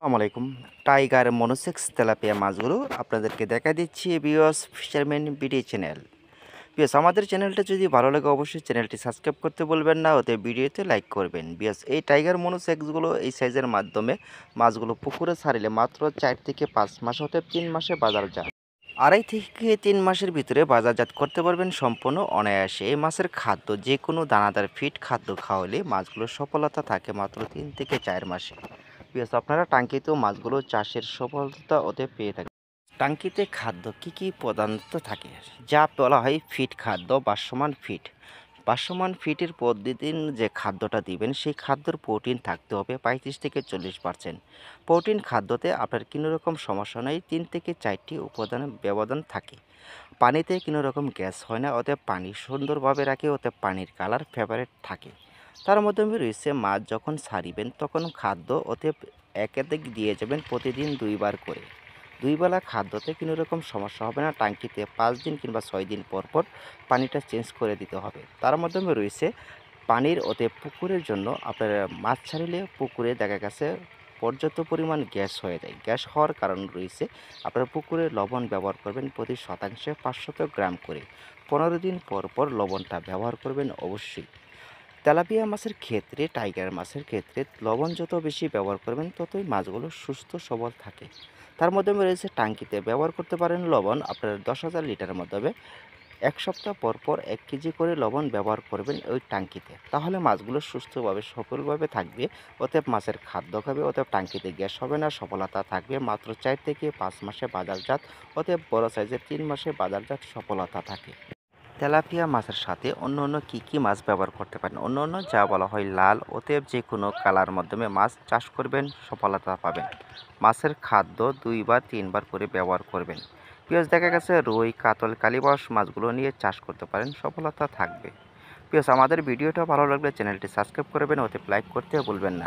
আসসালামু আলাইকুম। Tiger monosex tilapia মাছগুলো আপনাদেরকে দেখা দিচ্ছি viewers fisherman BD channel. Viewers আমাদের চ্যানেলটা যদি ভালো লাগে অবশ্যই চ্যানেলটি সাবস্ক্রাইব করতে বলবেন না, ওতে ভিডিওতে লাইক করবেন। ভিউয়ার্স এই টাইগার মনোসেক্সগুলো এই সাইজের মাধ্যমে মাছগুলো পুকুরে ছাড়লে মাত্র 4 থেকে 5 মাস হতে 3 মাসে বাজারজাত। 2.5 থেকে 3 মাসের ভিতরে বাজারজাত করতে পারবেন সম্পূর্ণ অনায়াসে। এই মাছের খাদ্য যে কোনো দানাদার ফিড খাদ্য খাওয়ালে মাছগুলোর সফলতা থাকে মাত্র 3 থেকে 4 মাসে। পিয়াস আপনারা টাঙ্কিতেও মাছগুলো চাষের সফলতা ওতে পেয়ে থাকেন। টাঙ্কিতে খাদ্য কি প্রধানত থাকে, যা বলা হয় ফিড খাদ্য, বাসমান ফিড। বাসমান ফিডের প্রতিদিন যে খাদ্যটা দিবেন সেই খাদ্যর প্রোটিন থাকতে হবে 35 থেকে 40%। প্রোটিন খাদ্যতে আপনার কোনো রকম সমস্যা নেই, 3 থেকে 4টি উপাদানের ব্যবধান থাকে। পানিতে কোনো রকম গ্যাস হয় না, অতএব পানি সুন্দরভাবে রাখে, অতএব পানির কালার ফেভারেট থাকে। তার মাধ্যমে রয়েছে মাছ যখন ছাড়িবেন তখন খাদ্য অতএব একাধিক দিয়ে যাবেন প্রতিদিন 2 বার করে। 2 বেলা খাদ্যতে কোনো রকম সমস্যা হবে না। টাঙ্কিতে 5 দিন কিংবা 6 দিন পর পর পানিটা চেঞ্জ করে দিতে হবে। তার মাধ্যমে রয়েছে পানির অতএব পুকুরের জন্য আপনার মাছ ছাড়িলে পুকুরে দেখা গেছে পর্যাপ্ত পরিমাণ গ্যাস হয়ে যায়। গ্যাস হওয়ার কারণ রয়েছে আপনার পুকুরে লবণ ব্যবহার করবেন প্রতি শতাংশে 500 গ্রাম করে। 15 দিন পর পর লবণটা ব্যবহার করবেন অবশ্যই। তেলাপিয়া মাছের ক্ষেত্রে, টাইগার মাছের ক্ষেত্রে লবণ যত বেশি ব্যবহার করবেন ততই মাছগুলো সুস্থ সবল থাকে। তার মাধ্যমে রয়েছে টাঙ্কিতে ব্যবহার করতে পারেন লবণ আপনার 10,000 লিটারের মাধ্যমে 1 সপ্তাহ পর পর 1 কেজি করে লবণ ব্যবহার করবেন ওই টাঙ্কিতে, তাহলে মাছগুলো সুস্থভাবে সফলভাবে থাকবে। অতএব মাছের খাদ্য খাবে, অতএব টাঙ্কিতে গ্যাস হবে না, সফলতা থাকবে মাত্র 4 থেকে 5 মাসে বাজারজাত। অতএব বড় সাইজের 3 মাসে বাজারজাত সফলতা থাকে। তেলাপিয়া মাছের সাথে অন্য অন্য কী মাছ ব্যবহার করতে পারেন, অন্য অন্য যা বলা হয় লাল, অতএব যে কোনো কালার মাধ্যমে মাছ চাষ করবেন, সফলতা পাবেন। মাছের খাদ্য 2 বা 3 বার করে ব্যবহার করবেন। পেঁয়াজ দেখা গেছে রুই, কাতল, কালীবাউস মাছগুলো নিয়ে চাষ করতে পারেন, সফলতা থাকবে। পেঁয়াজ আমাদের ভিডিওটা ভালো লাগলে চ্যানেলটি সাবস্ক্রাইব করবেন, ওতে লাইক করতে ভুলবেন না।